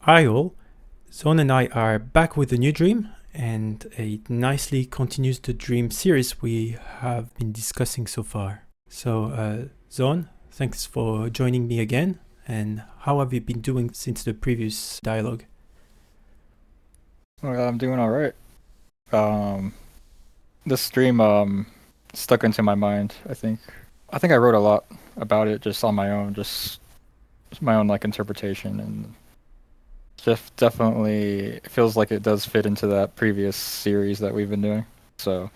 Hi all, Zaun and I are back with a new dream, and it nicely continues the dream series we have been discussing so far. So, Zaun, thanks for joining me again, and how have you been doing since the previous dialogue? Well, I'm doing all right. This dream stuck into my mind. I think I wrote a lot about it just on my own, just my own like interpretation, and just definitely feels like it does fit into that previous series that we've been doing. So,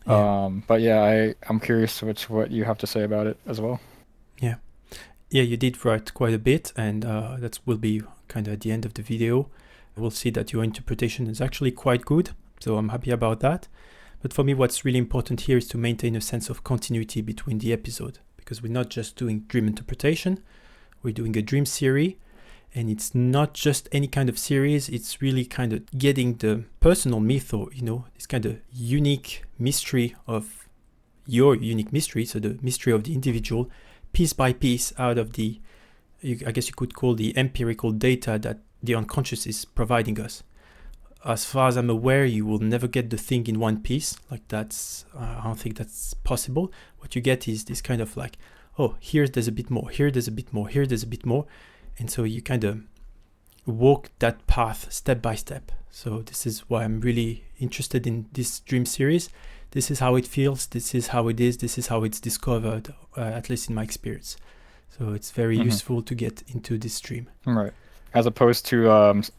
Yeah, but yeah, I'm curious what you have to say about it as well. yeah. Yeah, you did write quite a bit, and that will be kind of at the end of the video. We'll see that your interpretation is actually quite good, so I'm happy about that. But for me, what's really important here is to maintain a sense of continuity between the episode, because we're not just doing dream interpretation, we're doing a dream series, and it's not just any kind of series, it's really kind of getting the personal myth, or this kind of unique mystery of your unique mystery, so the mystery of the individual, piece by piece out of I guess you could call the empirical data that the unconscious is providing us. As far as I'm aware, you will never get the thing in one piece. Like I don't think that's possible. What you get is this kind of like, oh, here there's a bit more, here there's a bit more, here there's a bit more. And so you kind of walk that path step by step. So this is why I'm really interested in this dream series. This is how it feels, this is how it is, this is how it's discovered, at least in my experience. So it's very Hmm. useful to get into this dream. Right. As opposed to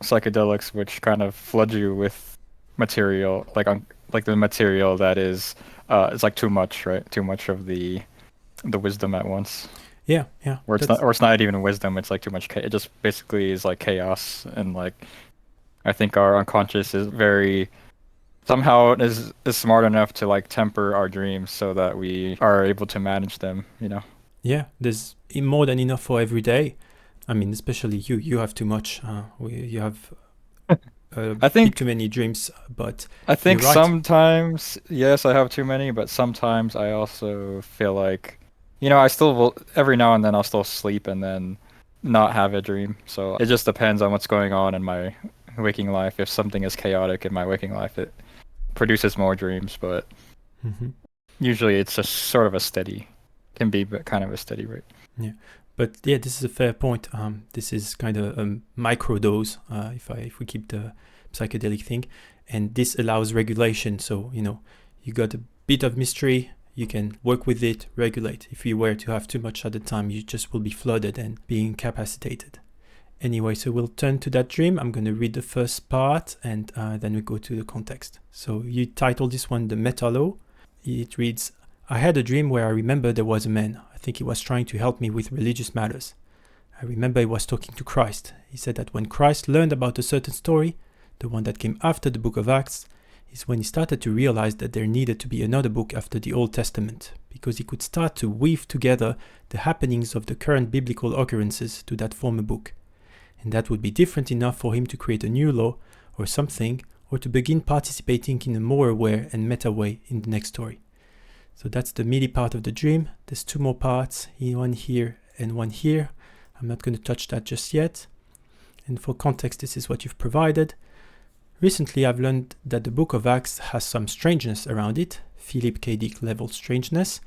psychedelics, which kind of flood you with material, like the material that is it's like too much, right? Too much of the wisdom at once. Yeah, yeah, Or that's it's not even wisdom, it's like too much it just basically is like chaos, and like I think our unconscious is very somehow is smart enough to like temper our dreams so that we are able to manage them, you know. yeah. There's more than enough for every day. I mean, especially you. You have too much. You have a I bit think too many dreams. But I you're think right. sometimes, yes, I have too many, but sometimes I also feel like, you know, I still will, every now and then I'll still sleep and then not have a dream. So it just depends on what's going on in my waking life. If something is chaotic in my waking life, it produces more dreams, but Hmm. usually it's just sort of a steady, can be kind of a steady rate. Yeah, but yeah, this is a fair point. This is kind of a micro dose. If we keep the psychedelic thing, and this allows regulation. So you got a bit of mystery. You can work with it, regulate. If you were to have too much at the time, you just will be flooded and be incapacitated. Anyway, so we'll turn to that dream. I'm going to read the first part, and then we go to the context. So you titled this one the Meta Law. It reads, I had a dream where I remember there was a man. I think he was trying to help me with religious matters. I remember he was talking to Christ. He said that when Christ learned about a certain story, the one that came after the book of Acts, is when he started to realize that there needed to be another book after the Old Testament, because he could start to weave together the happenings of the current biblical occurrences to that former book. And that would be different enough for him to create a new law or something, or to begin participating in a more aware and meta way in the next story. So that's the meaty part of the dream. There's two more parts, one here and one here. I'm not going to touch that just yet. And for context, this is what you've provided. Recently, I've learned that the Book of Acts has some strangeness around it, Philip K. Dick level strangeness,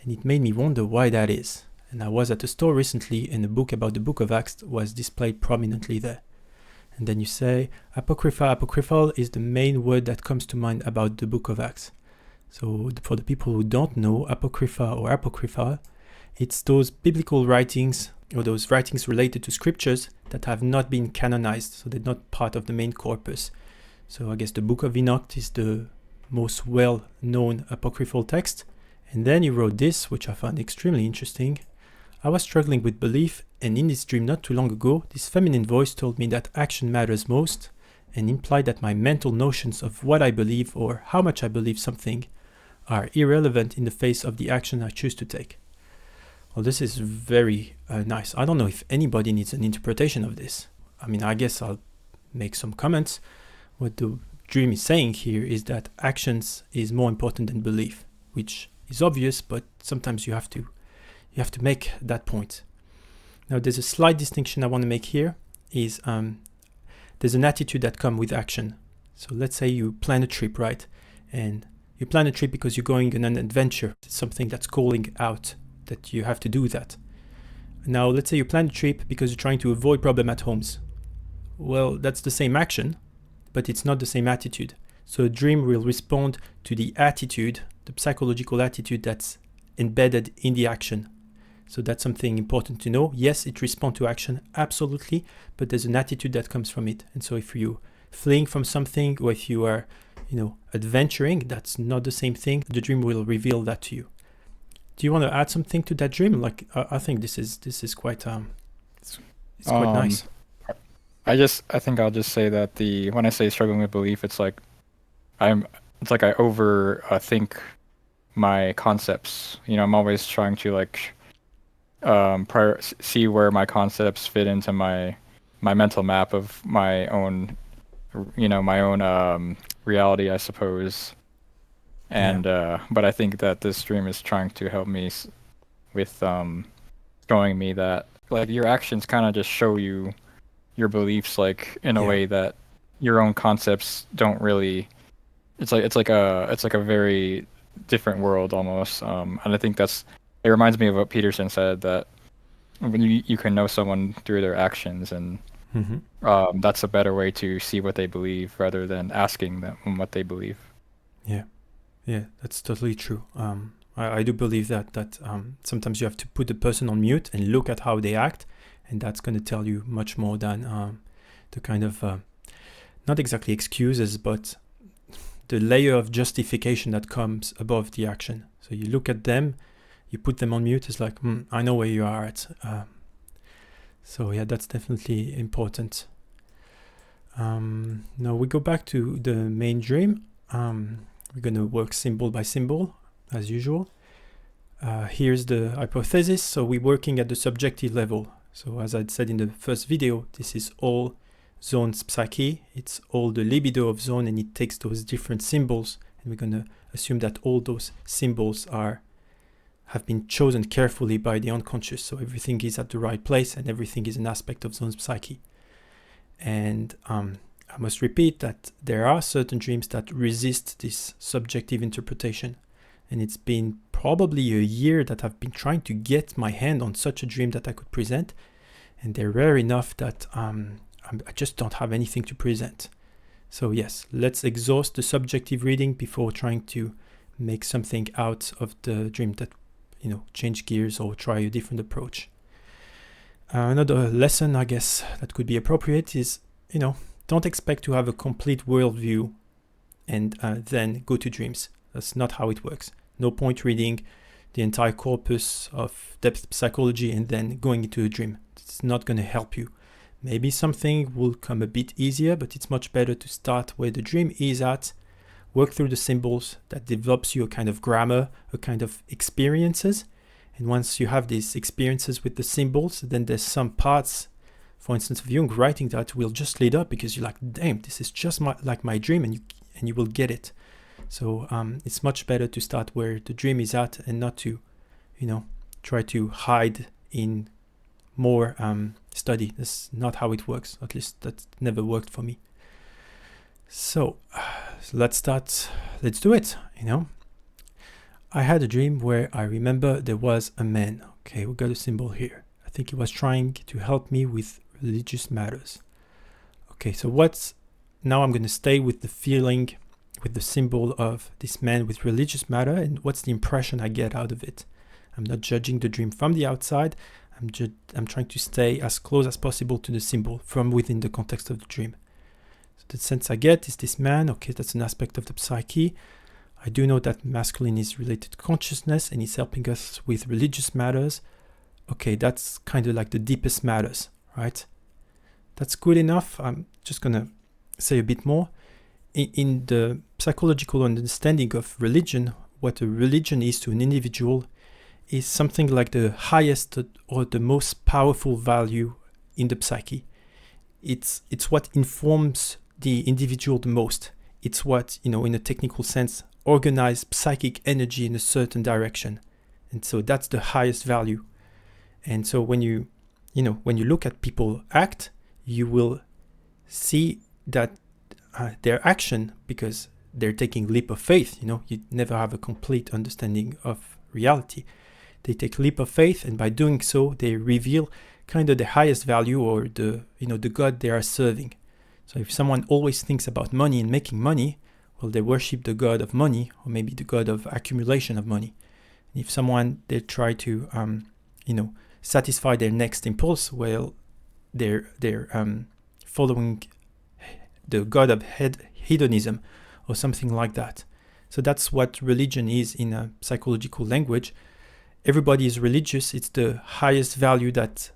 and it made me wonder why that is. And I was at a store recently and a book about the Book of Acts was displayed prominently there. And then you say, apocryphal is the main word that comes to mind about the Book of Acts. So for the people who don't know, apocrypha, it's those biblical writings or those writings related to scriptures that have not been canonized, so they're not part of the main corpus. So I guess the Book of Enoch is the most well-known apocryphal text. And then you wrote this, which I found extremely interesting. I was struggling with belief, and in this dream not too long ago, this feminine voice told me that action matters most, and implied that my mental notions of what I believe or how much I believe something are irrelevant in the face of the action I choose to take. Well, this is very nice. I don't know if anybody needs an interpretation of this. I mean, I guess I'll make some comments. What the dream is saying here is that actions is more important than belief, which is obvious, but sometimes you have to make that point. Now, there's a slight distinction I want to make here. is there's an attitude that comes with action. So let's say you plan a trip, right? And you plan a trip because you're going on an adventure. It's something that's calling out that you have to do that. Now, let's say you plan a trip because you're trying to avoid problem at homes. Well, that's the same action, but it's not the same attitude. So a dream will respond to the attitude, the psychological attitude that's embedded in the action. So that's something important to know. Yes, it responds to action, absolutely, but there's an attitude that comes from it. And so if you're fleeing from something, or if you are, adventuring, that's not the same thing. The dream will reveal that to you. Do you want to add something to that dream? Like, I think this is quite it's quite nice. I think I'll just say that when I say struggling with belief, it's like I overthink my concepts. I'm always trying to see where my concepts fit into my mental map of my own reality, I suppose. And but I think that this dream is trying to help me with showing me that your actions kind of just show you your beliefs in a way that your own concepts don't really. It's like a very different world almost. And I think it reminds me of what Peterson said, that when you can know someone through their actions, and that's a better way to see what they believe rather than asking them what they believe. Yeah, that's totally true. I do believe that sometimes you have to put the person on mute and look at how they act, and that's going to tell you much more than the kind of not exactly excuses, but the layer of justification that comes above the action. So you look at them, you put them on mute. It's like, I know where you are at. So yeah, that's definitely important. Now we go back to the main dream. We're going to work symbol by symbol, as usual. Here's the hypothesis. So we're working at the subjective level. So as I said in the first video, this is all Zaun's psyche. It's all the libido of Zaun, and it takes those different symbols. And we're going to assume that all those symbols have been chosen carefully by the unconscious. So everything is at the right place, and everything is an aspect of Zaun's psyche. And I must repeat that there are certain dreams that resist this subjective interpretation. And it's been probably a year that I've been trying to get my hand on such a dream that I could present. And they're rare enough that I just don't have anything to present. So yes, let's exhaust the subjective reading before trying to make something out of the dream that, change gears or try a different approach. Another lesson, I guess, that could be appropriate is, don't expect to have a complete worldview and then go to dreams. That's not how it works. No point reading the entire corpus of depth psychology and then going into a dream. It's not going to help you. Maybe something will come a bit easier, but it's much better to start where the dream is at, work through the symbols. That develops you a kind of grammar, a kind of experiences. And once you have these experiences with the symbols, then there's some parts, for instance, of Jung writing that will just lead up because you're like, damn, this is just like my dream, and you will get it. So it's much better to start where the dream is at and not to, try to hide in more study. That's not how it works. At least that never worked for me. So let's start. Let's do it. I had a dream where I remember there was a man. Okay, we got a symbol here. I think he was trying to help me with religious matters. Okay, so now I'm going to stay with the feeling, with the symbol of this man with religious matter, and what's the impression I get out of it. I'm not judging the dream from the outside. I'm trying to stay as close as possible to the symbol from within the context of the dream. So the sense I get is this man. Okay, that's an aspect of the psyche. I do know that masculine is related to consciousness and is helping us with religious matters. Okay, that's kind of like the deepest matters, right? That's good enough. I'm just going to say a bit more. In the psychological understanding of religion, what a religion is to an individual is something like the highest or the most powerful value in the psyche. It's what informs the individual the most. It's what, in a technical sense, organize psychic energy in a certain direction. And so that's the highest value. And so when you look at people act, you will see that their action, because they're taking leap of faith, you never have a complete understanding of reality. They take leap of faith, and by doing so, they reveal kind of the highest value, or the God they are serving. So if someone always thinks about money and making money, well, they worship the god of money, or maybe the god of accumulation of money. And if someone, they try to satisfy their next impulse, well, they're following the god of hedonism or something like that. So that's what religion is in a psychological language. Everybody is religious. It's the highest value that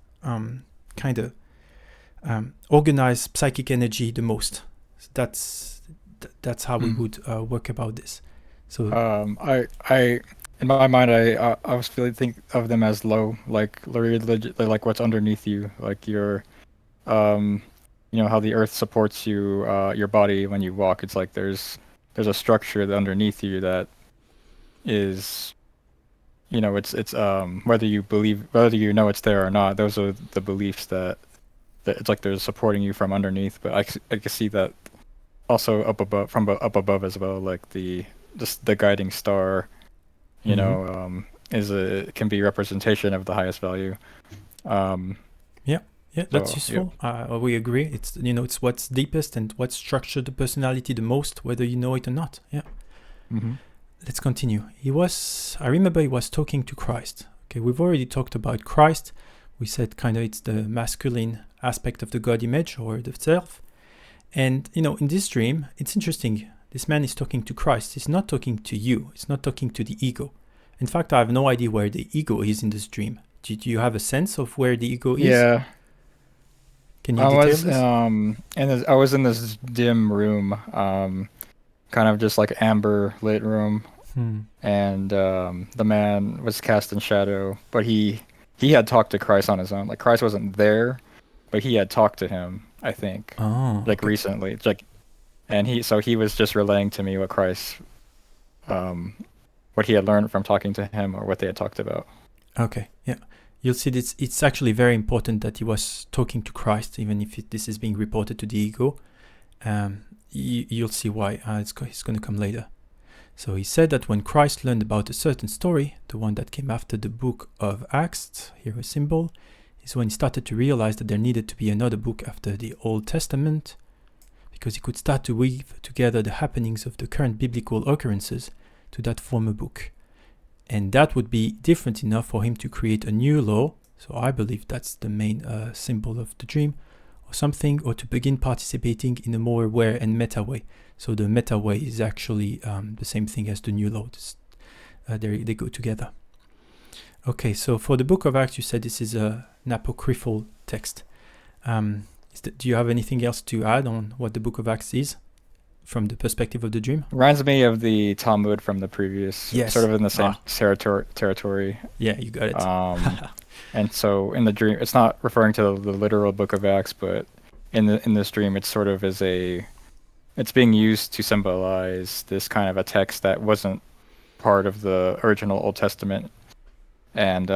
organize psychic energy the most. So that's how we would work about this. So I in my mind, I was really think of them as low, like like what's underneath you, like your how the earth supports you, your body when you walk. It's like there's a structure underneath you that is, it's whether you it's there or not. Those are the beliefs that it's like they're supporting you from underneath. But I can see that also up above as well, like the guiding star, can be representation of the highest value. Yeah, that's useful. Yeah. We agree. It's it's what's deepest and what structured the personality the most, whether you know it or not. Yeah. Mm-hmm. Let's continue. I remember he was talking to Christ. Okay, we've already talked about Christ. We said kind of it's the masculine aspect of the God image, or the self. And in this dream, it's interesting. This man is talking to Christ. He's not talking to you. He's not talking to the ego. In fact, I have no idea where the ego is in this dream. Do you have a sense of where the ego is? Yeah. Can you detail this? I was in this dim room, kind of just like amber lit room, and the man was cast in shadow, but he had talked to Christ on his own. Like Christ wasn't there, but he had talked to him, I think, recently. It's like, and he was just relaying to me what Christ, what he had learned from talking to him, or what they had talked about. Okay, yeah. You'll see this. It's actually very important that he was talking to Christ, even if this is being reported to the ego. You'll see why. It's going to come later. So he said that when Christ learned about a certain story, the one that came after the book of Acts, here a symbol, is when he started to realize that there needed to be another book after the Old Testament, because he could start to weave together the happenings of the current biblical occurrences to that former book. And that would be different enough for him to create a new law. So I believe that's the main symbol of the dream, or something, or to begin participating in a more aware and meta way. So the meta way is actually the same thing as the new law. They go together. Okay, so for the book of Acts, you said this is an apocryphal text. Do you have anything else to add on what the book of Acts is from the perspective of the dream? Reminds me of the Talmud from the previous, sort of in the same territory. Yeah, you got it. And so in the dream, it's not referring to the literal book of Acts, but in this dream, it's sort of it's being used to symbolize this kind of a text that wasn't part of the original Old Testament, and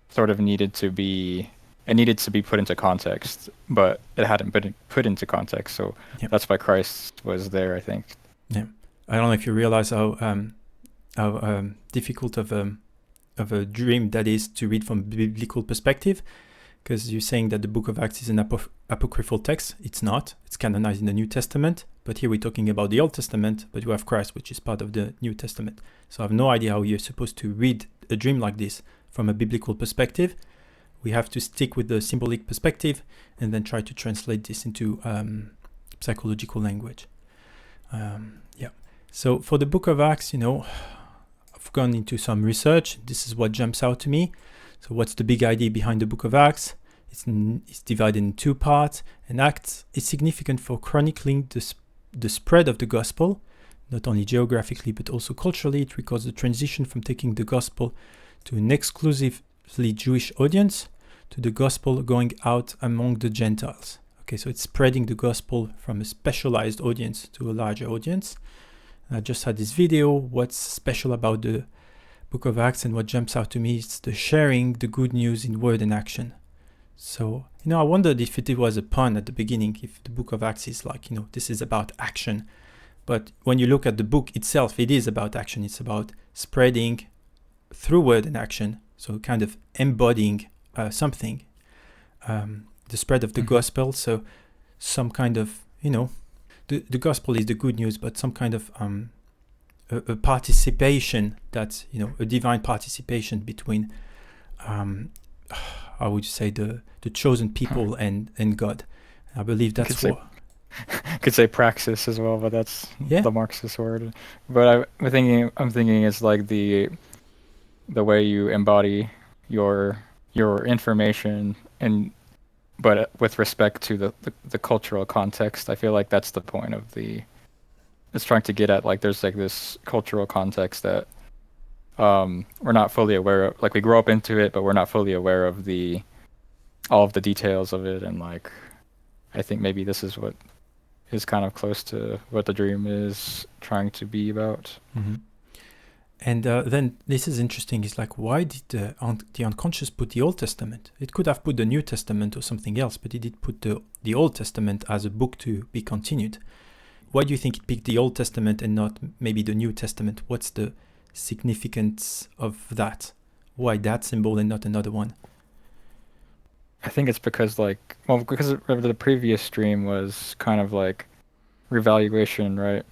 sort of needed to be put into context, but it hadn't been put into context. So that's why Christ was there, I think. Yeah, I don't know if you realize how difficult of a dream that is to read from a biblical perspective, because you're saying that the book of Acts is an apocryphal text. It's not. It's canonized in the New Testament, but here we're talking about the Old Testament, but you have Christ, which is part of the New Testament. So I have no idea how you're supposed to read a dream like this from a biblical perspective. We have to stick with the symbolic perspective and then try to translate this into psychological language. So for the book of Acts, I've gone into some research. This is what jumps out to me. So what's the big idea behind the book of Acts? It's divided in two parts. And Acts is significant for chronicling the spread of the gospel, not only geographically but also culturally. It records the transition from taking the gospel to an exclusively Jewish audience to the gospel going out among the Gentiles. Okay, so it's spreading the gospel from a specialized audience to a larger audience. I just had this video. What's special about the book of Acts and what jumps out to me is the sharing the good news in word and action. So, I wondered if it was a pun at the beginning, if the Book of Acts is like, this is about action. But when you look at the book itself, it is about action. It's about spreading through word and action. So kind of embodying something, the spread of the gospel. So some kind of, the gospel is the good news, but some kind of a participation that's, a divine participation between, I would say, the chosen people and God. I believe that's what... Could say praxis as well, but that's the Marxist word. But I'm thinking it's like the way you embody your information, but with respect to the cultural context. I feel like that's the point of it's trying to get at, like, there's like this cultural context that we're not fully aware of. Like, we grow up into it, but we're not fully aware of all of the details of it. And like, I think maybe this is what is kind of close to what the dream is trying to be about. Mm-hmm. And then this is interesting. It's like, why did the unconscious put the Old Testament? It could have put the New Testament or something else, but it did put the Old Testament as a book to be continued. Why do you think it picked the Old Testament and not maybe the New Testament? What's the significance of that? Why that symbol and not another one? I think it's because because the previous stream was kind of like revaluation, right,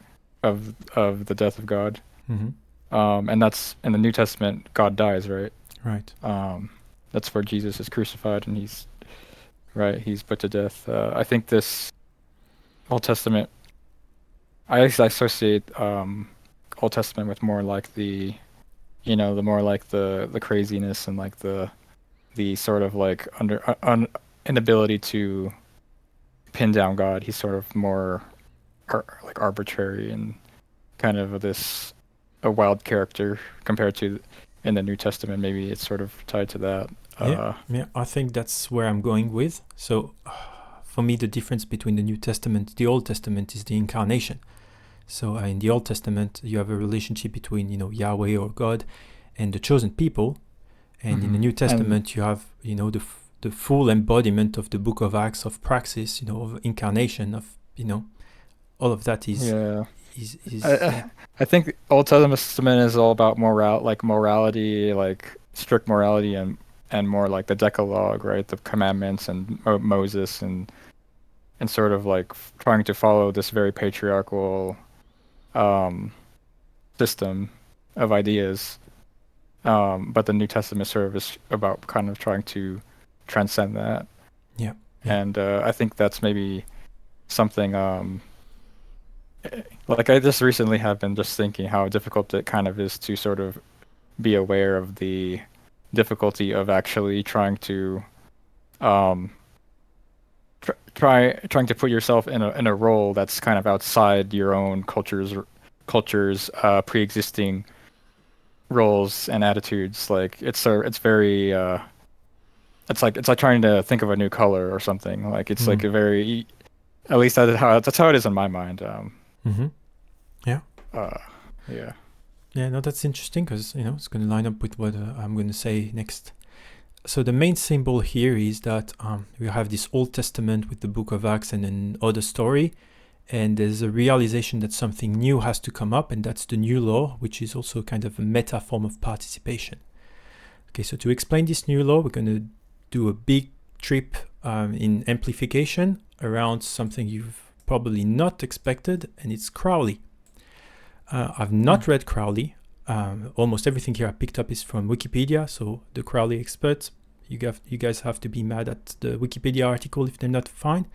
of the death of God. Mm-hmm. And that's in the New Testament, God dies, right? Right. That's where Jesus is crucified and he's put to death. I think this Old Testament, I associate Old Testament with more like the more like the craziness and like the sort of like inability to pin down God. He's sort of more like arbitrary and kind of a wild character compared to in the New Testament. Maybe it's sort of tied to that. Yeah, I think that's where I'm going with. So for me, the difference between the New Testament, the Old Testament, is the incarnation. So in the Old Testament, you have a relationship between, Yahweh or God and the chosen people. And in the New Testament, you have, the full embodiment of the Book of Acts, of praxis, of incarnation, of, all of that is... Yeah. I think the Old Testament is all about morality, like strict morality, and more like the Decalogue, right? The commandments and Moses and sort of like trying to follow this very patriarchal system of ideas. But the New Testament sort of is about kind of trying to transcend that. Yeah. And I think that's maybe something like I just recently have been just thinking how difficult it kind of is to sort of be aware of the difficulty of actually trying to trying to put yourself in a role that's kind of outside your own culture's pre-existing roles and attitudes. Like it's very it's like trying to think of a new color or something. Like it's like a very, at least that's how it is in my mind. Yeah. Yeah. Yeah, no, that's interesting because, it's going to line up with what I'm going to say next. So the main symbol here is that we have this Old Testament with the Book of Acts and an other story. And there's a realization that something new has to come up, and that's the new law, which is also kind of a meta form of participation. Okay, so to explain this new law, we're going to do a big trip in amplification around something you've probably not expected, and it's Crowley. I've not read Crowley. Almost everything here I picked up is from Wikipedia, so the Crowley experts, you guys have to be mad at the Wikipedia article if they're not fine.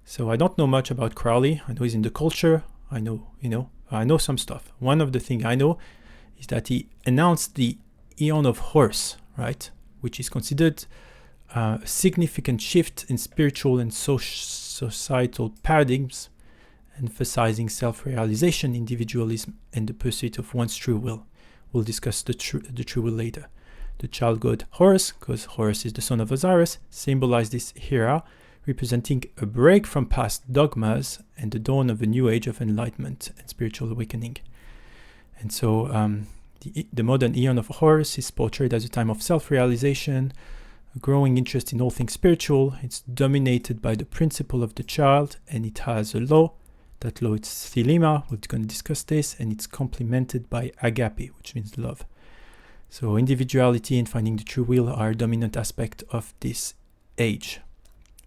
So I don't know much about Crowley. I know he's in the culture. I know some stuff. One of the things I know is that he announced the Aeon of Horus, right? Which is considered a significant shift in spiritual and societal paradigms, emphasizing self-realization, individualism, and the pursuit of one's true will. We'll discuss the true will later. The child god Horus, because Horus is the son of Osiris, symbolized this era, representing a break from past dogmas and the dawn of a new age of enlightenment and spiritual awakening. And so the modern Aeon of Horus is portrayed as a time of self-realization, a growing interest in all things spiritual. It's dominated by the principle of the child, and it has a law. That law is thelema, we're going to discuss this, and it's complemented by agape, which means love. So individuality and finding the true will are a dominant aspect of this age.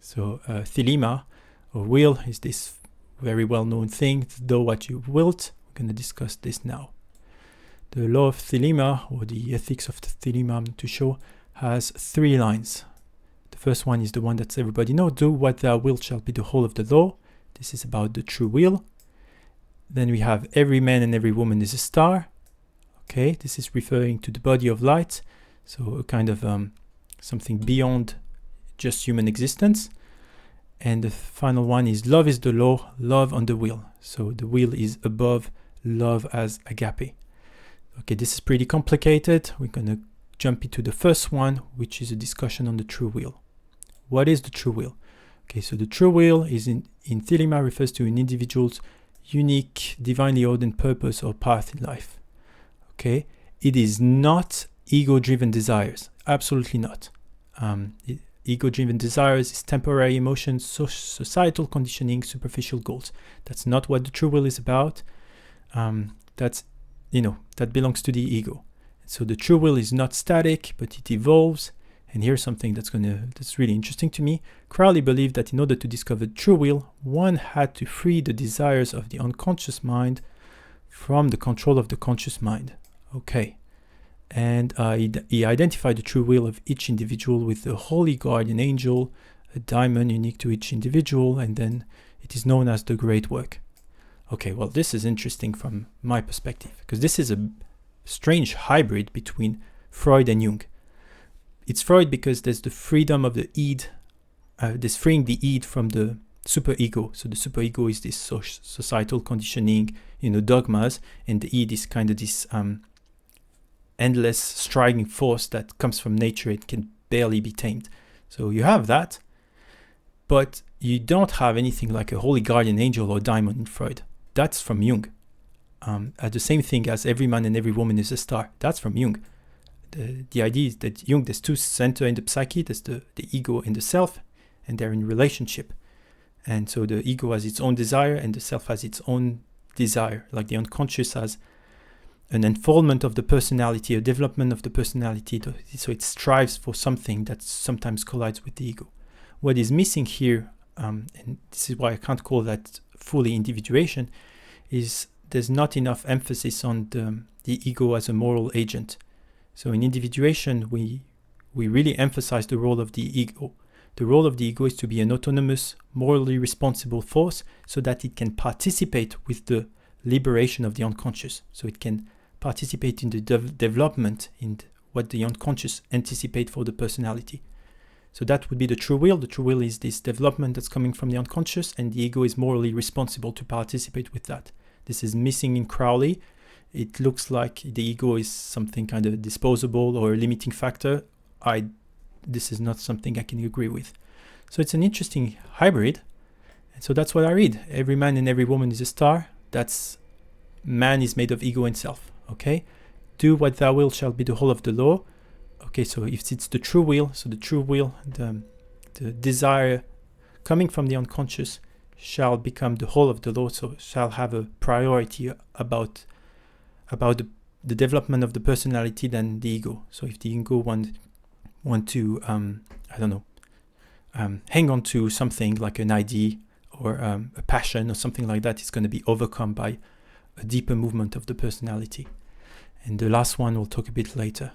So thelema, or will, is this very well-known thing, though what you wilt. We're going to discuss this now. The law of thelema, or the ethics of thelema, I'm to show, has 3 lines. The first one is the one that everybody knows: do what thou wilt shall be the whole of the law. This is about the true will. Then we have every man and every woman is a star. Okay, this is referring to the body of light, so a kind of something beyond just human existence. And the final one is love is the law, love on the will. So the will is above love as agape. Okay, this is pretty complicated. We're going to jump into the first one, which is a discussion on the true will. What is the true will? Okay, so the true will is in thelema refers to an individual's unique, divinely ordained purpose or path in life. Okay, it is not ego-driven desires. Absolutely not. Ego-driven desires is temporary emotions, societal conditioning, superficial goals. That's not what the true will is about. That belongs to the ego. So the true will is not static, but it evolves. And here's something that's really interesting to me. Crowley believed that in order to discover true will, one had to free the desires of the unconscious mind from the control of the conscious mind. Okay. And he identified the true will of each individual with a holy guardian angel, a diamond unique to each individual, and then it is known as the Great Work. Okay, well, this is interesting from my perspective, because this is a strange hybrid between Freud and Jung. It's Freud because there's the freedom of the id, there's freeing the id from the superego. So the superego is this societal conditioning, dogmas, and the id is kind of this endless striding force that comes from nature. It can barely be tamed. So you have that, but you don't have anything like a holy guardian angel or diamond in Freud. That's from Jung. The same thing as every man and every woman is a star. That's from Jung. The idea is that Jung, there's 2 centers in the psyche. There's the ego and the self, and they're in relationship. And so the ego has its own desire and the self has its own desire, like the unconscious has an unfoldment of the personality, a development of the personality. So it strives for something that sometimes collides with the ego. What is missing here, and this is why I can't call that fully individuation, is there's not enough emphasis on the ego as a moral agent. So in individuation, we really emphasize the role of the ego. The role of the ego is to be an autonomous, morally responsible force so that it can participate with the liberation of the unconscious. So it can participate in the development in what the unconscious anticipate for the personality. So that would be the true will. The true will is this development that's coming from the unconscious, and the ego is morally responsible to participate with that. This is missing in Crowley. It looks like the ego is something kind of disposable or a limiting factor. This is not something I can agree with. So it's an interesting hybrid. And so that's what I read. Every man and every woman is a star. That's man is made of ego and self. Okay? Do what thou wilt shall be the whole of the law. Okay, so if it's the true will, so the true will, the desire coming from the unconscious shall become the whole of the law, so shall have a priority about the development of the personality than the ego. So if the ego want to hang on to something like an idea or a passion or something like that, it's going to be overcome by a deeper movement of the personality. And the last one we'll talk a bit later.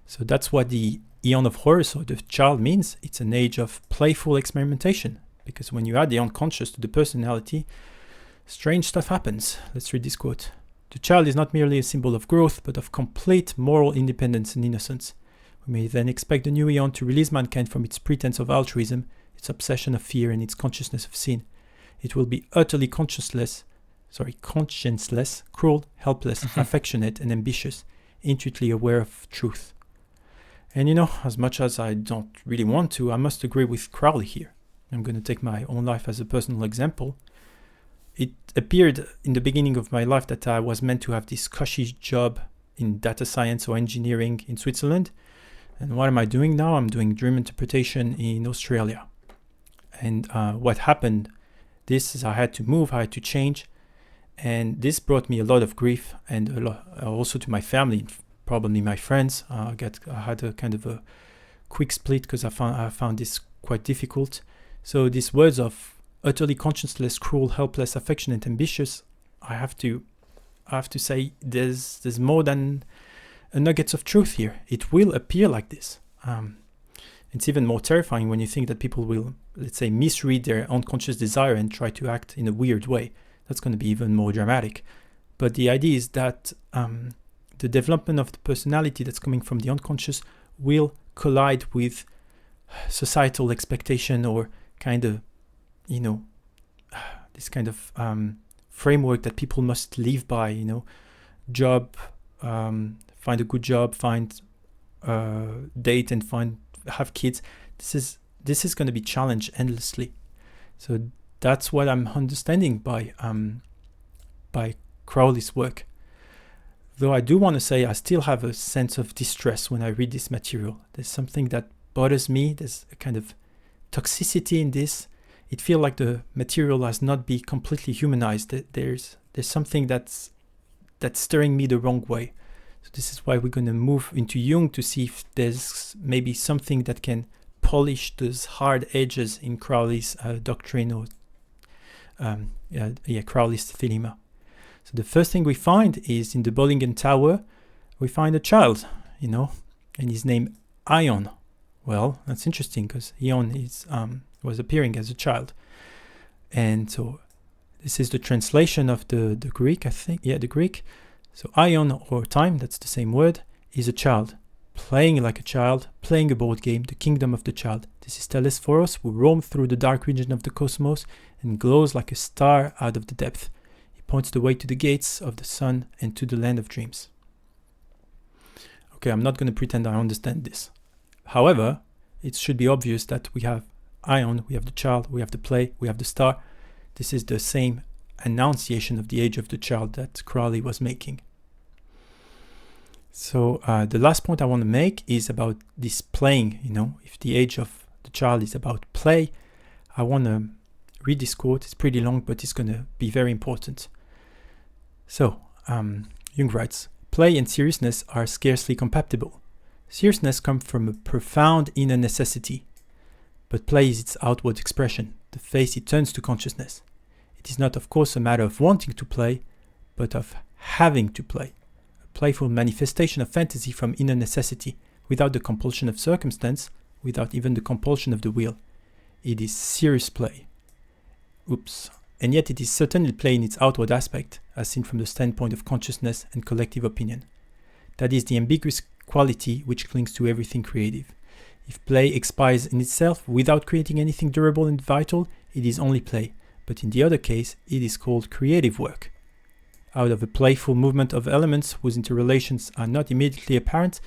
So that's what the Eon of Horus, or the child, means. It's an age of playful experimentation, because when you add the unconscious to the personality, strange stuff happens. Let's read this quote. The child is not merely a symbol of growth, but of complete moral independence and innocence. We may then expect the new Eon to release mankind from its pretense of altruism, its obsession of fear, and its consciousness of sin. It will be utterly conscienceless, cruel, helpless, affectionate, and ambitious, intuitively aware of truth. And as much as I don't really want to, I must agree with Crowley here. I'm going to take my own life as a personal example. It appeared in the beginning of my life that I was meant to have this cushy job in data science or engineering in Switzerland. And what am I doing now? I'm doing dream interpretation in Australia. And what happened, this is I had to move, I had to change. And this brought me a lot of grief, and also to my family, probably my friends. I had a kind of a quick split because I found this quite difficult. So these words of utterly conscienceless, cruel, helpless, affectionate, ambitious, I have to say there's more than a nuggets of truth here. It will appear like this. It's even more terrifying when you think that people will, let's say, misread their unconscious desire and try to act in a weird way. That's going to be even more dramatic. But the idea is that the development of the personality that's coming from the unconscious will collide with societal expectation, or kind of, this kind of framework that people must live by, job, find a good job, find date, and have kids. This is going to be challenged endlessly. So that's what I'm understanding by Crowley's work. Though I do want to say I still have a sense of distress when I read this material. There's something that bothers me. There's a kind of toxicity in this. It feels like the material has not been completely humanized. There's something that's stirring me the wrong way. So this is why we're going to move into Jung to see if there's maybe something that can polish those hard edges in Crowley's doctrine, or Crowley's thelema. So the first thing we find is in the Bollingen Tower, we find a child, and his name Ion. Well, that's interesting because Ion was appearing as a child. And so this is the translation of the Greek, I think. Yeah, the Greek. So Ion, or time, that's the same word, is a child. Playing like a child, playing a board game, the kingdom of the child. This is Telesphorus, who roams through the dark region of the cosmos and glows like a star out of the depth. He points the way to the gates of the sun and to the land of dreams. Okay, I'm not going to pretend I understand this. However, it should be obvious that we have Ion, we have the child, we have the play, we have the star. This is the same annunciation of the age of the child that Crowley was making. So the last point I want to make is about this playing. If the age of the child is about play, I want to read this quote. It's pretty long, but it's going to be very important. So Jung writes, play and seriousness are scarcely compatible. Seriousness comes from a profound inner necessity, but play is its outward expression, the face it turns to consciousness. It is not, of course, a matter of wanting to play, but of having to play. Playful manifestation of fantasy from inner necessity, without the compulsion of circumstance, without even the compulsion of the will. It is serious play. And yet it is certainly play in its outward aspect, as seen from the standpoint of consciousness and collective opinion. That is the ambiguous quality which clings to everything creative. If play expires in itself without creating anything durable and vital, it is only play, but in the other case, it is called creative work. Out of a playful movement of elements whose interrelations are not immediately apparent,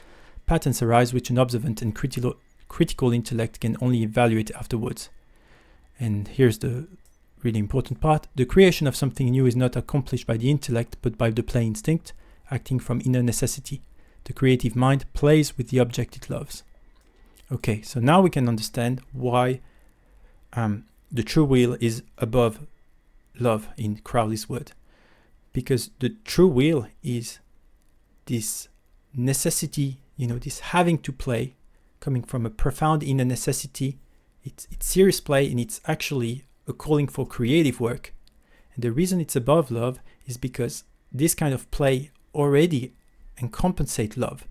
patterns arise which an observant and critical intellect can only evaluate afterwards. And here's the really important part. The creation of something new is not accomplished by the intellect, but by the play instinct, acting from inner necessity. The creative mind plays with the object it loves. Okay, so now we can understand why the true will is above love in Crowley's word. Because the true will is this necessity, this having to play, coming from a profound inner necessity. It's serious play, and it's actually a calling for creative work. And the reason it's above love is because this kind of play already encompassates love.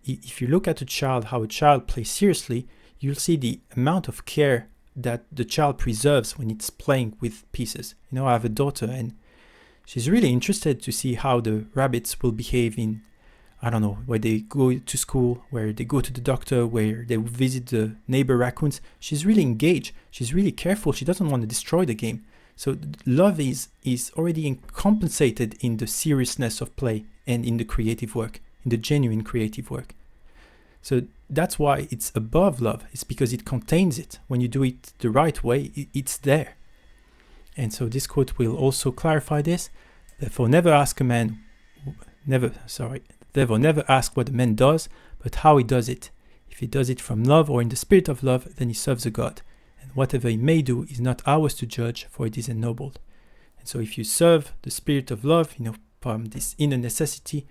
If you look at a child, how a child plays seriously, you'll see the amount of care that the child preserves when it's playing with pieces. I have a daughter, and she's really interested to see how the rabbits will behave in, where they go to school, where they go to the doctor, where they visit the neighbor raccoons. She's really engaged. She's really careful. She doesn't want to destroy the game. So love is already compensated in the seriousness of play and in the creative work, in the genuine creative work. So that's why it's above love. It's because it contains it. When you do it the right way, it's there. And so this quote will also clarify this. Therefore, never ask what a man does, but how he does it. he does it from love or in the spirit of love, then he serves a God. And whatever he may do is not ours to judge, for it is ennobled. And so if you serve the spirit of love, from this inner necessity,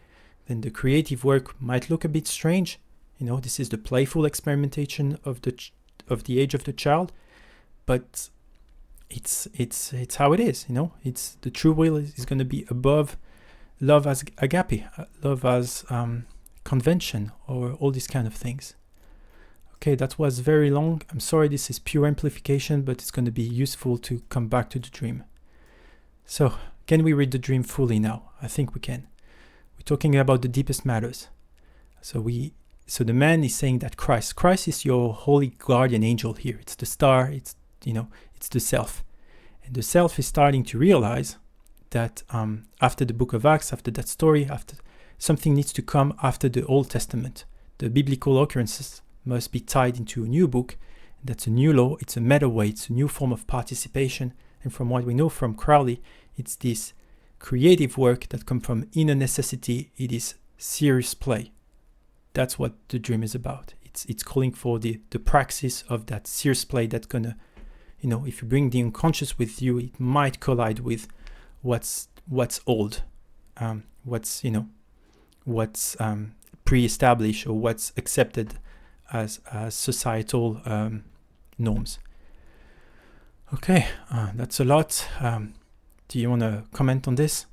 then the creative work might look a bit strange. This is the playful experimentation of the age of the child, but it's how it is. It's the true will is going to be above love as agape, love as convention, or all these kind of things. Okay, that was very long. I'm sorry, this is pure amplification, but it's going to be useful to come back to the dream. So, can we read the dream fully now? I think we can. We're talking about the deepest matters. So the man is saying that Christ is your holy guardian angel here. It's the star, it's the self. And the self is starting to realize that after the book of Acts, after that story, after something needs to come after the Old Testament. The biblical occurrences must be tied into a new book. That's a new law, it's a meta way, it's a new form of participation. And from what we know from Crowley, it's this creative work that comes from inner necessity. It is serious play. That's what the dream is about. It's calling for the praxis of that serious play that's gonna, if you bring the unconscious with you, it might collide with what's old, what's pre-established, or what's accepted as societal norms. Okay, that's a lot. Do you want to comment on this?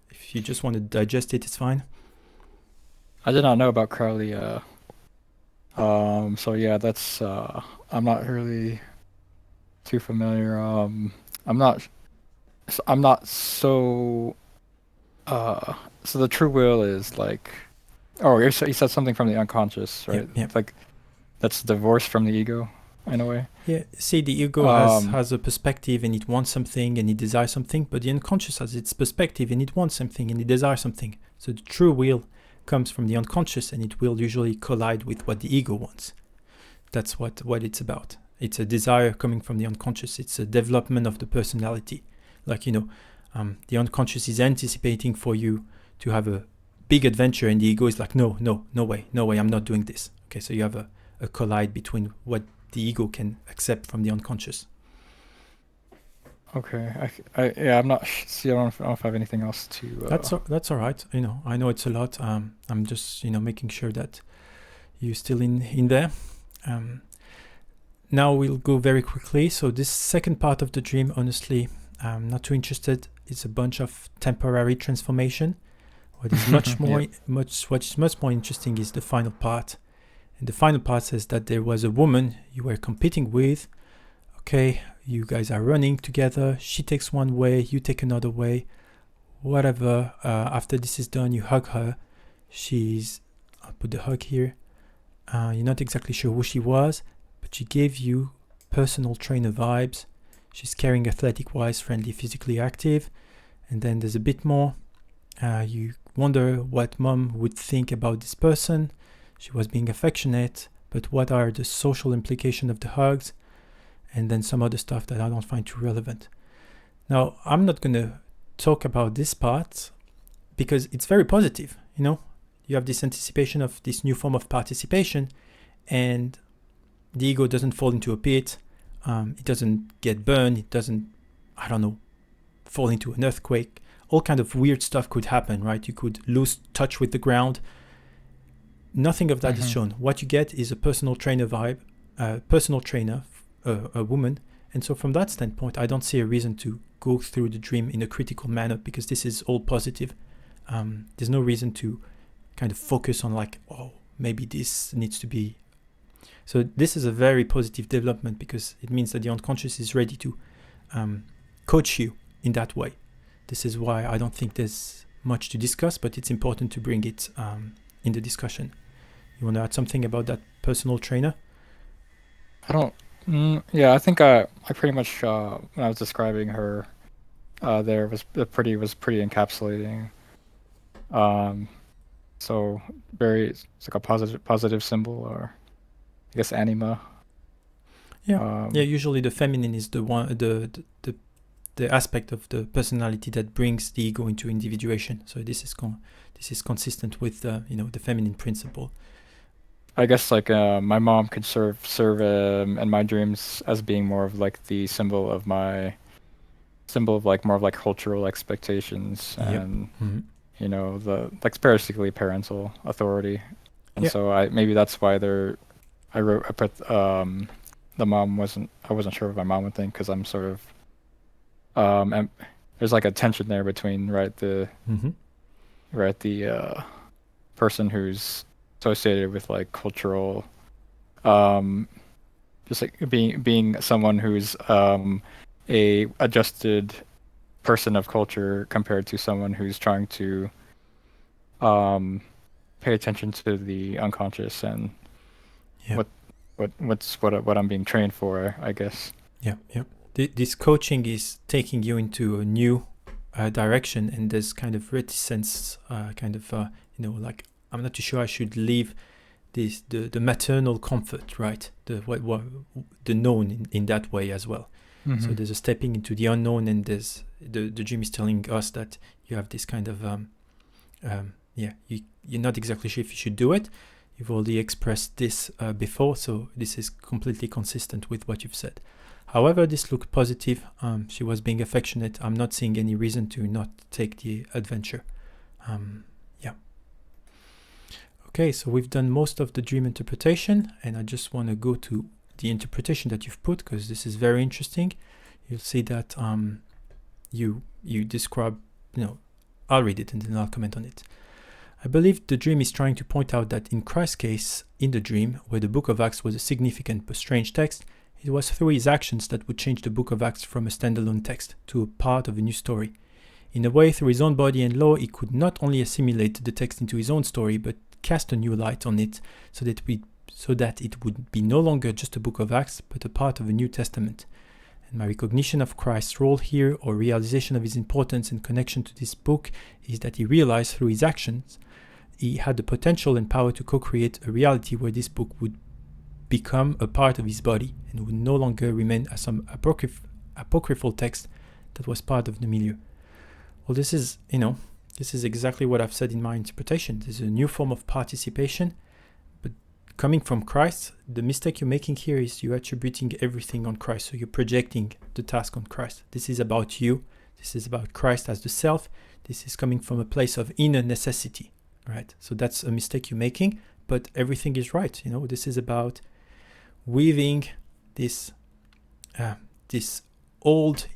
If you just want to digest it, it's fine. I did not know about Crowley. So yeah, that's I'm not really too familiar. I'm not so. So the true will is like, oh, you said something from the unconscious, right? Yeah. Like that's divorced from the ego in a way. Yeah. See, the ego has a perspective and it wants something and it desires something, but the unconscious has its perspective and it wants something and it desires something. So the true will comes from the unconscious and it will usually collide with what the ego wants. That's what it's about. It's a desire coming from the unconscious. It's a development of the personality. Like, the unconscious is anticipating for you to have a big adventure and the ego is like, no way, I'm not doing this. Okay, so you have a collide between what the ego can accept from the unconscious. Okay, I'm not. See, I don't know if I have anything else to. That's all right. I know it's a lot. I'm just making sure that you're still in there. Now we'll go very quickly. So this second part of the dream, honestly, I'm not too interested. It's a bunch of temporary transformation. What is much more interesting is the final part. And the final part says that there was a woman you were competing with. Okay, you guys are running together. She takes one way, you take another way. Whatever. After this is done, you hug her. I'll put the hug here. You're not exactly sure who she was, but she gave you personal trainer vibes. She's caring, athletic-wise, friendly, physically active. And then there's a bit more. You wonder what mom would think about this person. She was being affectionate, but what are the social implications of the hugs? And then some other stuff that I don't find too relevant. Now, I'm not going to talk about this part because it's very positive. You have this anticipation of this new form of participation, and the ego doesn't fall into a pit. It doesn't get burned. It doesn't, fall into an earthquake. All kind of weird stuff could happen, right? You could lose touch with the ground. Nothing of that is shown. What you get is a personal trainer vibe, personal trainer, a woman. And so from that standpoint, I don't see a reason to go through the dream in a critical manner because this is all positive. There's no reason to kind of focus on like, oh, maybe this needs to be. So this is a very positive development because it means that the unconscious is ready to coach you in that way. This is why I don't think there's much to discuss, but it's important to bring it in the discussion. You want to add something about that personal trainer? I don't. Yeah, I think I pretty much when I was describing her, there was pretty encapsulating. So it's like a positive symbol, or I guess anima. Yeah. Usually the feminine is the one, the aspect of the personality that brings the ego into individuation. So this is consistent with the feminine principle. I guess like my mom could serve in my dreams as being more of like the symbol of like more of like cultural expectations Yep. and Hmm. the like basically parental authority. And Yeah. so maybe that's why I put the mom wasn't I wasn't sure what my mom would think because I'm sort of and there's like a tension there between Hmm. the person who's associated with like cultural um just like being someone who's a adjusted person of culture compared to someone who's trying to um pay attention to the unconscious and Yeah. what what I'm being trained for, I guess. Yeah. Yeah. This coaching is taking you into a new direction, and there's kind of reticence, like I'm not too sure I should leave this the maternal comfort, right? The what the known in that way as well. So Mm-hmm. there's a stepping into the unknown, and there's the dream is telling us that you have this kind of you're not exactly sure if you should do it. You've already expressed this before, so this is completely consistent with what you've said. However, this looked positive. She was being affectionate. I'm not seeing any reason to not take the adventure. Yeah. Okay, so we've done most of the dream interpretation, and I just want to go to the interpretation that you've put because this is very interesting. You'll see that you describe, I'll read it and then I'll comment on it. I believe the dream is trying to point out that in Christ's case, in the dream, where the book of Acts was a significant but strange text, it was through his actions that would change the book of Acts from a standalone text to a part of a new story. In a way, through his own body and law, he could not only assimilate the text into his own story, but cast a new light on it so that it would be no longer just a book of Acts, but a part of a New Testament. And my recognition of Christ's role here, or realization of his importance and connection to this book, is that he realized through his actions he had the potential and power to co-create a reality where this book would become a part of his body and would no longer remain as some apocryphal text that was part of the milieu. Well, this is exactly what I've said in my interpretation. There's a new form of participation, but coming from Christ. The mistake you're making here is you're attributing everything on Christ. So you're projecting the task on Christ. This is about you. This is about Christ as the self. This is coming from a place of inner necessity, right? So that's a mistake you're making, but everything is right. This is about weaving this old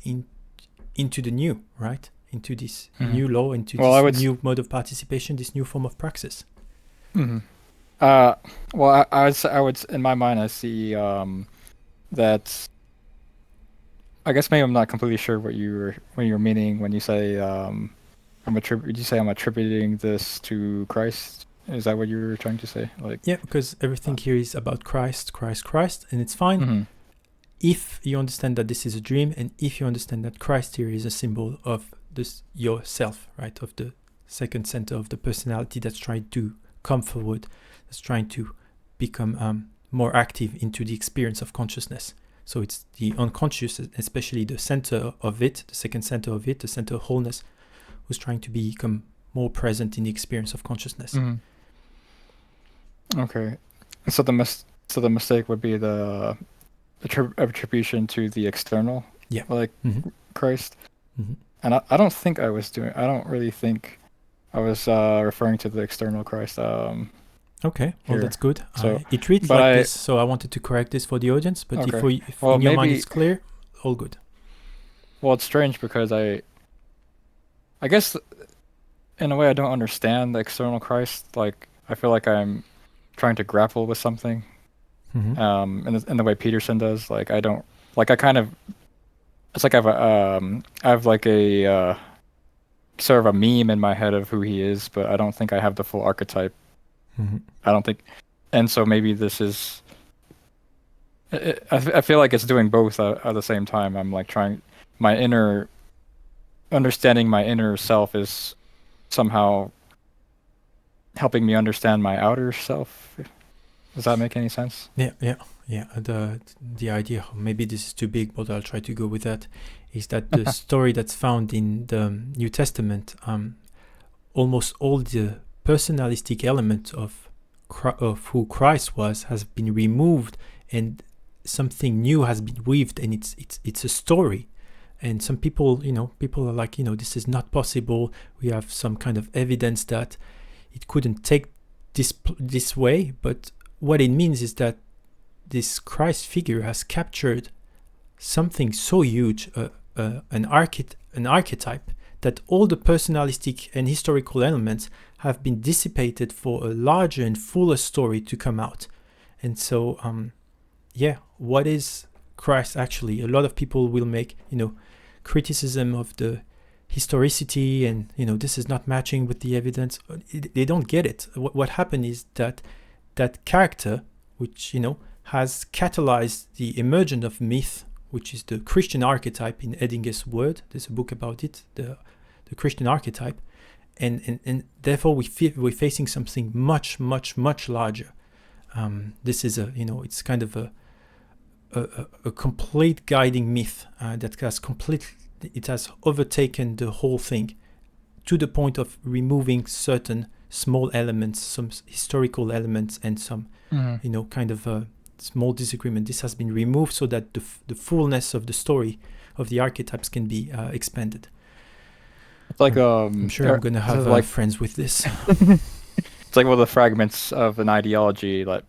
into the new, right? Into this new law, into this new mode of participation, this new form of praxis. Mm-hmm. Well, I would in my mind I see that. I guess maybe I'm not completely sure what you're meaning when you say did you say I'm attributing this to Christ? Is that what you were trying to say? Like, yeah, because everything here is about Christ, and it's fine. Mm-hmm. If you understand that this is a dream, and if you understand that Christ here is a symbol of this yourself, right, of the second center of the personality that's trying to come forward, that's trying to become more active into the experience of consciousness. So it's the unconscious, especially the center of it, the second center of it, the center of wholeness, who's trying to become more present in the experience of consciousness. Mm-hmm. Okay, so the mistake would be the attribution to the external, like Christ. Mm-hmm. And I don't really think I was referring to the external Christ. Okay, well, that's good. So it reads like this, so I wanted to correct this for the audience, but okay. if in your mind it's clear, all good. Well, it's strange because I guess in a way I don't understand the external Christ. Like, I feel like I'm trying to grapple with something. Mm-hmm. In the way Peterson does. Like, I don't, like, I kind of, it's like I have like a sort of a meme in my head of who he is, but I don't think I have the full archetype. Mm-hmm. I don't think, and so maybe this is, I feel like it's doing both at the same time. I'm like understanding my inner self is somehow helping me understand my outer self. Does that make any sense? Yeah. The idea, maybe this is too big, but I'll try to go with that, is that the story that's found in the New Testament, almost all the personalistic element of who Christ was has been removed, and something new has been weaved, and it's a story. And some people, people are like, this is not possible. We have some kind of evidence that it couldn't take this way. But what it means is that this Christ figure has captured something so huge, an archetype, that all the personalistic and historical elements have been dissipated for a larger and fuller story to come out. And so, what is Christ actually? A lot of people will make, criticism of the historicity, and this is not matching with the evidence. They don't get it. What happened is that character, which has catalyzed the emergence of myth, which is the Christian archetype in Edinger's word. There's a book about it, the Christian archetype, and therefore we're facing something much, much, much larger. This is it's kind of a complete guiding myth that has overtaken the whole thing, to the point of removing certain small elements, some historical elements, and some kind of a small disagreement. This has been removed so that the fullness of the story of the archetypes can be expanded. It's like I'm sure I'm gonna have friends with this. It's like one of the fragments of an ideology, like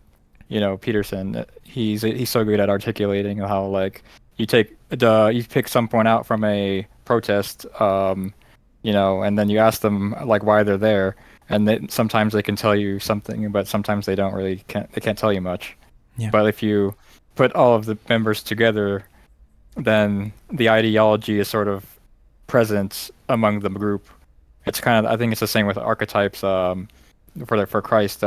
Peterson. He's so good at articulating how, like, you pick some point out from a protest, and then you ask them like why they're there, and sometimes they can tell you something, but sometimes they can't tell you much. Yeah. But if you put all of the members together, then the ideology is sort of present among the group. It's kind of, I think it's the same with archetypes. For Christ,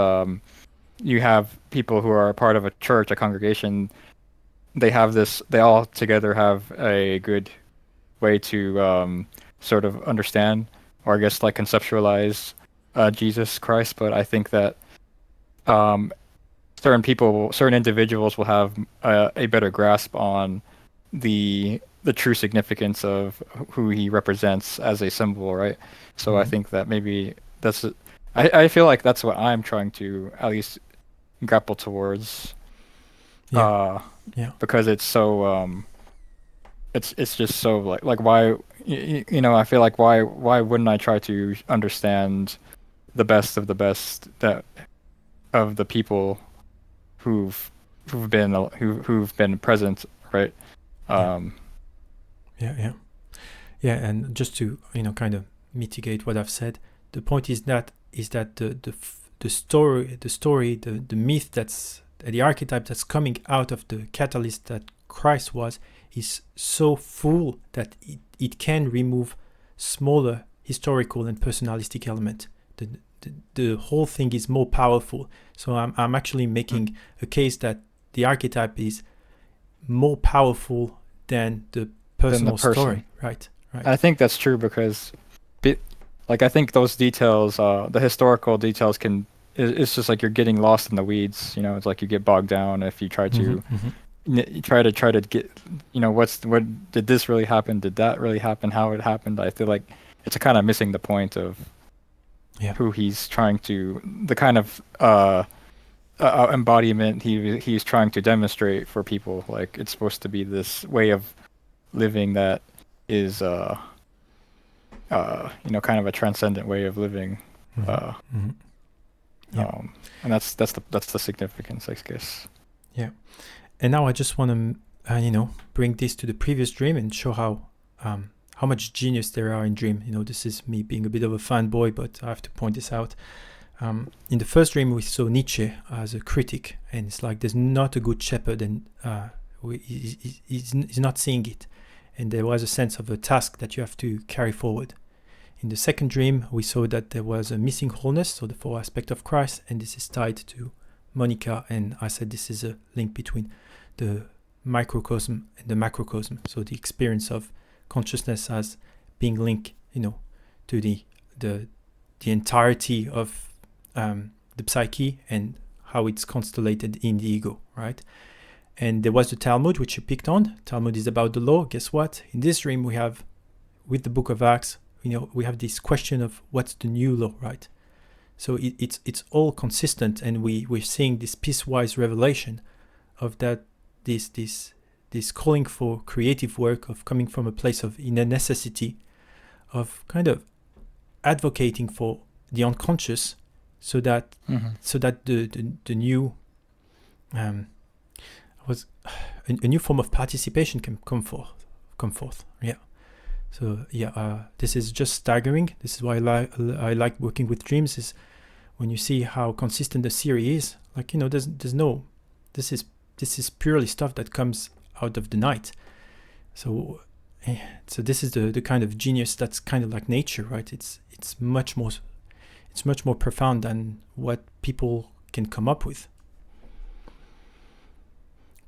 you have people who are a part of a church, a congregation. They all together have a good way to sort of understand, or I guess like conceptualize Jesus Christ. But I think that certain individuals will have a better grasp on the true significance of who he represents as a symbol, right? So I think that maybe I feel like that's what I'm trying to at least grapple towards. Because it's so it's just so like why I feel like why wouldn't I try to understand the best of the best of the people who've been present, right? And just to kind of mitigate what I've said, the point is that the story, the myth, that's the archetype that's coming out of the catalyst that Christ was, is so full that it can remove smaller historical and personalistic element. The whole thing is more powerful. So I'm actually making a case that the archetype is more powerful than the personal story. Right. I think that's true because, I think those details, the historical details, it's just like you're getting lost in the weeds. It's like you get bogged down if you try to try to get, what did this really happen? Did that really happen? How it happened? I feel like it's kind of missing the point of who he's trying to, the kind of embodiment he's trying to demonstrate for people. Like, it's supposed to be this way of living that is kind of a transcendent way of living. And that's the significance, I guess. Yeah. And now I just want to bring this to the previous dream and show how much genius there are in dream. This is me being a bit of a fanboy, but I have to point this out. In the first dream, we saw Nietzsche as a critic, and it's like there's not a good shepherd, and he's not seeing it. And there was a sense of a task that you have to carry forward. In the second dream, we saw that there was a missing wholeness, so the four aspects of Christ, and this is tied to Monica, and I said this is a link between the microcosm and the macrocosm, so the experience of consciousness as being linked, to the entirety of the psyche and how it's constellated in the ego, right? And there was the Talmud, which you picked on. Talmud is about the law. Guess what? In this dream, we have, with the Book of Acts, we have this question of what's the new law, right? So it's all consistent, and we're seeing this piecewise revelation of that this calling for creative work, of coming from a place of inner necessity, of kind of advocating for the unconscious, so that the new was a new form of participation can come forth. Yeah. So yeah, this is just staggering. This is why I like working with dreams, is when you see how consistent the series is. Like, there's no, this is purely stuff that comes out of the night. So this is the kind of genius that's kind of like nature, right? It's much more profound than what people can come up with.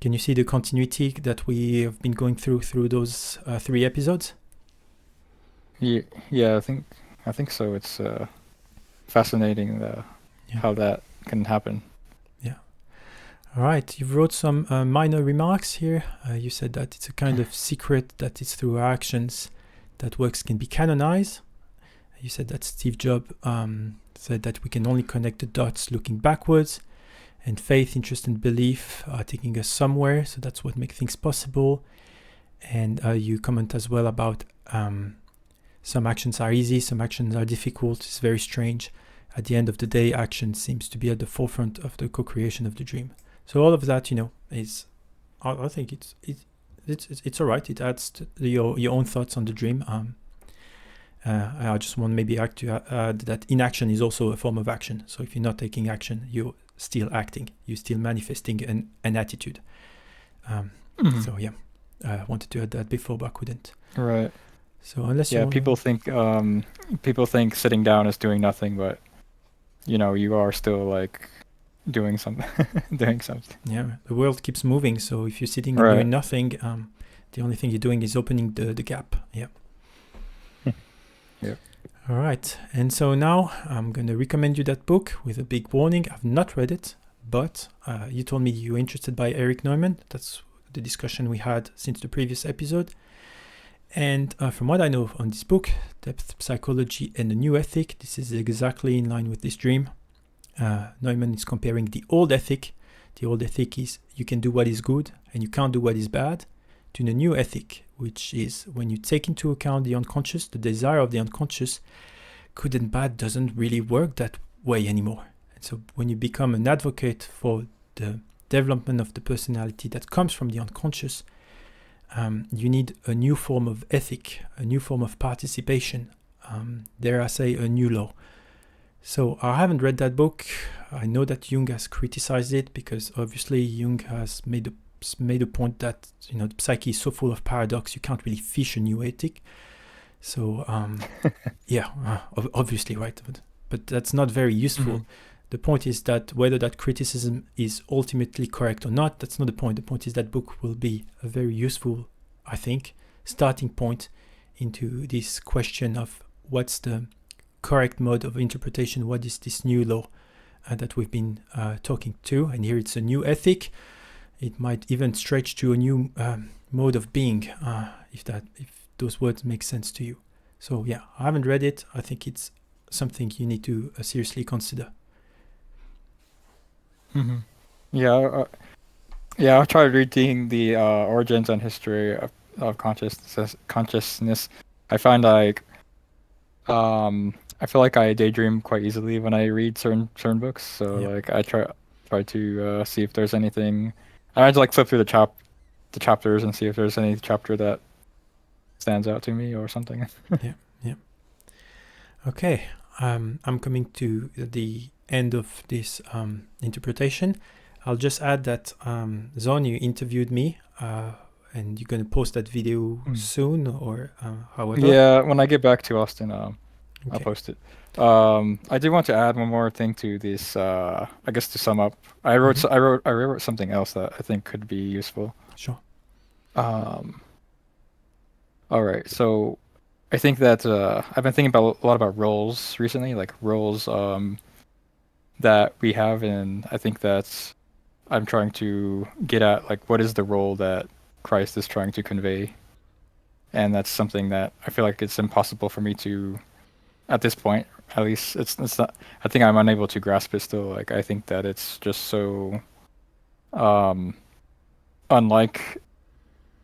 Can you see the continuity that we have been going through those 3 episodes? Yeah, I think so. It's fascinating how that can happen. Yeah. All right. You wrote some minor remarks here. You said that it's a kind of secret that it's through our actions that works can be canonized. You said that Steve Jobs said that we can only connect the dots looking backwards, and faith, interest, and belief are taking us somewhere. So that's what makes things possible. And you comment as well about some actions are easy, some actions are difficult. It's very strange. At the end of the day, action seems to be at the forefront of the co-creation of the dream. So all of that, is, I think it's all right. It adds to your own thoughts on the dream. I just want maybe to add that inaction is also a form of action. So if you're not taking action, you're still acting. You're still manifesting an attitude. So yeah, I wanted to add that before, but I couldn't. Right. So unless people think sitting down is doing nothing, but you are still like doing something. Doing something. Yeah, the world keeps moving. So if you're sitting and doing nothing, the only thing you're doing is opening the gap. Yeah. Yeah. All right. And so now I'm going to recommend you that book with a big warning. I've not read it, but you told me you're interested by Eric Neumann. That's the discussion we had since the previous episode. And from what I know on this book, Depth Psychology and the New Ethic, this is exactly in line with this dream. Neumann is comparing the old ethic. The old ethic is you can do what is good and you can't do what is bad, to the new ethic, which is when you take into account the unconscious, the desire of the unconscious, good and bad doesn't really work that way anymore. And so when you become an advocate for the development of the personality that comes from the unconscious, you need a new form of ethic, a new form of participation, dare I say a new law. So I haven't read that book. I know that Jung has criticized it because obviously Jung has made a point that the psyche is so full of paradox you can't really fish a new ethic. So obviously, right, but that's not very useful. Mm-hmm. The point is that whether that criticism is ultimately correct or not, that's not the point. The point is that book will be a very useful, I think, starting point into this question of what's the correct mode of interpretation, what is this new law that we've been talking to. And here it's a new ethic. It might even stretch to a new mode of being, if those words make sense to you. So yeah, I haven't read it. I think it's something you need to seriously consider. Mm-hmm. Yeah, I've tried reading the origins and history of consciousness. I find like I feel like I daydream quite easily when I read certain books. So like I try to see if there's anything. I had to like flip through the chapters and see if there's any chapter that stands out to me or something. Yeah. Okay, I'm coming to the end of this interpretation. I'll just add that Zaun, you interviewed me, and you're going to post that video soon, or however. Yeah, when I get back to Austin, I'll post it. I do want to add one more thing to this. I guess to sum up, I wrote something else that I think could be useful. Sure. All right, so I think that I've been thinking about a lot about roles recently, like roles that we have, and I think that's I'm trying to get at, like, what is the role that Christ is trying to convey, and that's something that I feel like it's impossible for me to, at this point, At least it's not. I think I'm unable to grasp it still. Like I think that it's just so um unlike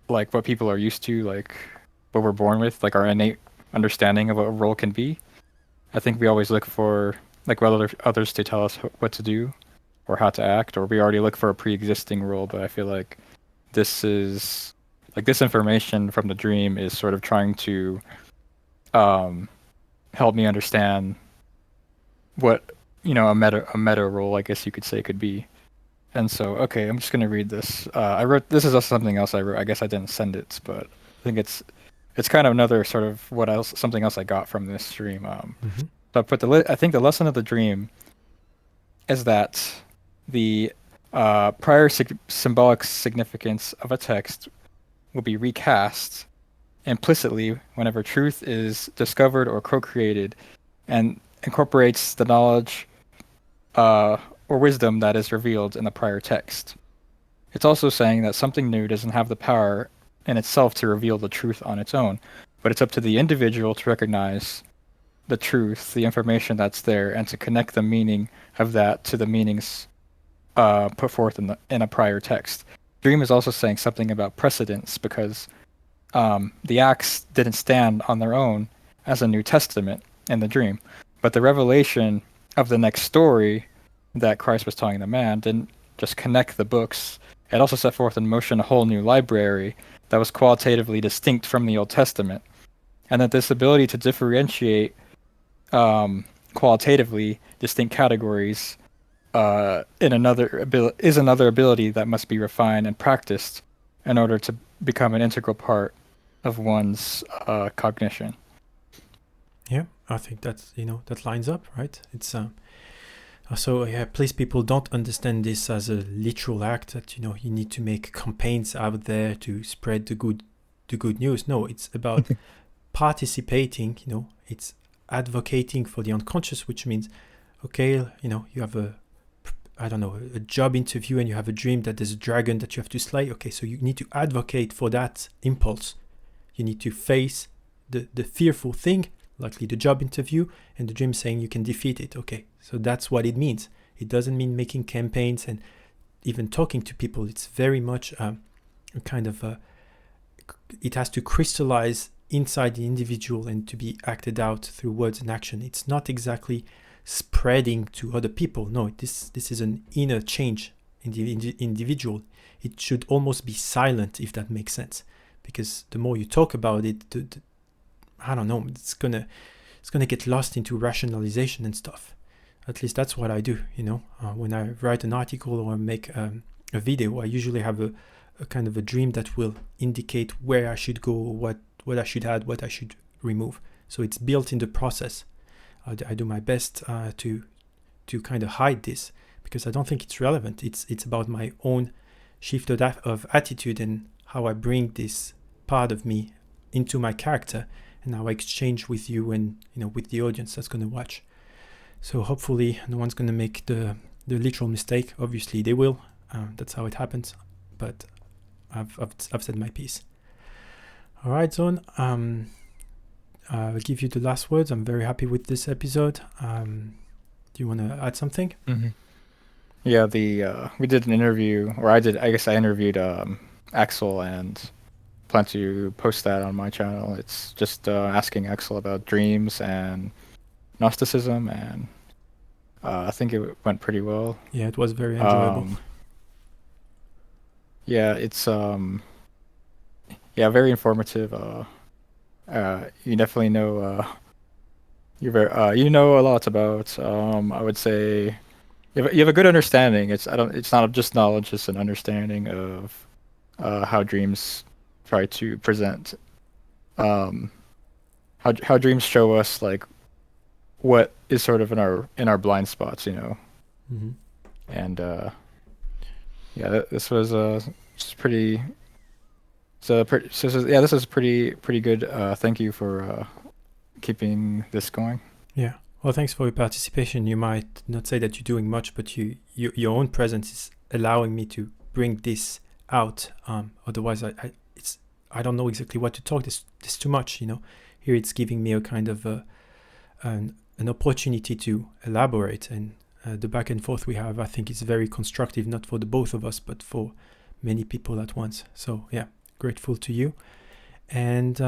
like what people are used to, like what we're born with, like our innate understanding of what a role can be. I think we always look for like what others to tell us what to do or how to act, or we already look for a pre-existing role. But I feel like this is like this information from the dream is sort of trying to um help me understand what a meta role, I guess you could say, could be. And so, okay, I'm just gonna read this. I wrote this is also something else I wrote. I guess I didn't send it, but I think it's kind of another sort of something else I got from this stream. Mm-hmm. So I put I think the lesson of the dream is that the prior symbolic significance of a text will be recast implicitly whenever truth is discovered or co-created, and incorporates the knowledge or wisdom that is revealed in the prior text. It's also saying that something new doesn't have the power in itself to reveal the truth on its own, but it's up to the individual to recognize the truth, the information that's there, and to connect the meaning of that to the meanings put forth in a prior text. Dream is also saying something about precedence, because the acts didn't stand on their own as a New Testament in the dream, but the revelation of the next story that Christ was telling the man didn't just connect the books. It also set forth in motion a whole new library that was qualitatively distinct from the Old Testament, and that this ability to differentiate qualitatively distinct categories in is another ability that must be refined and practiced in order to become an integral part of one's cognition. Yeah, I think that's that lines up, right? It's so yeah, please people don't understand this as a literal act that you need to make campaigns out there to spread the good news. No, it's about participating. It's advocating for the unconscious, which means okay, you have a job interview and you have a dream that there's a dragon that you have to slay. Okay, so you need to advocate for that impulse. You need to face the fearful thing, likely the job interview, and the dream saying you can defeat it. Okay, so that's what it means. It doesn't mean making campaigns and even talking to people. It's very much a kind of it has to crystallize inside the individual and to be acted out through words and action. It's not exactly spreading to other people. No, this is an inner change in the individual. It should almost be silent, if that makes sense, because the more you talk about it, I don't know, it's gonna get lost into rationalization and stuff. At least that's what I do. When I write an article or make a video, I usually have a kind of a dream that will indicate where I should go, what I should add, what I should remove. So it's built in the process. I do my best to kind of hide this, because I don't think it's relevant. It's about my own shift of attitude and how I bring this part of me into my character, and how I exchange with you and with the audience that's going to watch. So hopefully no one's going to make the literal mistake. Obviously they will. That's how it happens. But I've said my piece. All right, Zaun. I'll give you the last words. I'm very happy with this episode. Do you want to add something? Mm-hmm. Yeah, we did an interview, or I guess I interviewed Axel, and plan to post that on my channel. It's just asking Axel about dreams and Gnosticism, and I think it went pretty well. Yeah, it was very enjoyable. Yeah, it's very informative. You definitely know you know a lot about I would say you have a good understanding. It's not just knowledge, it's an understanding of how dreams try to present how dreams show us like what is sort of in our blind spots, Mm-hmm. And this was pretty. This is pretty good. Thank you for keeping this going. Yeah. Well, thanks for your participation. You might not say that you're doing much, but your own presence is allowing me to bring this out. Otherwise, I don't know exactly what to talk. There's too much, Here it's giving me a kind of an an opportunity to elaborate, and the back and forth we have, I think, is very constructive, not for the both of us, but for many people at once. So yeah, grateful to you. And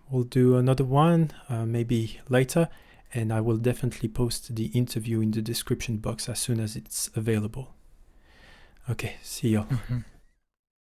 we'll do another one maybe later, and I will definitely post the interview in the description box as soon as it's available. Okay, see you.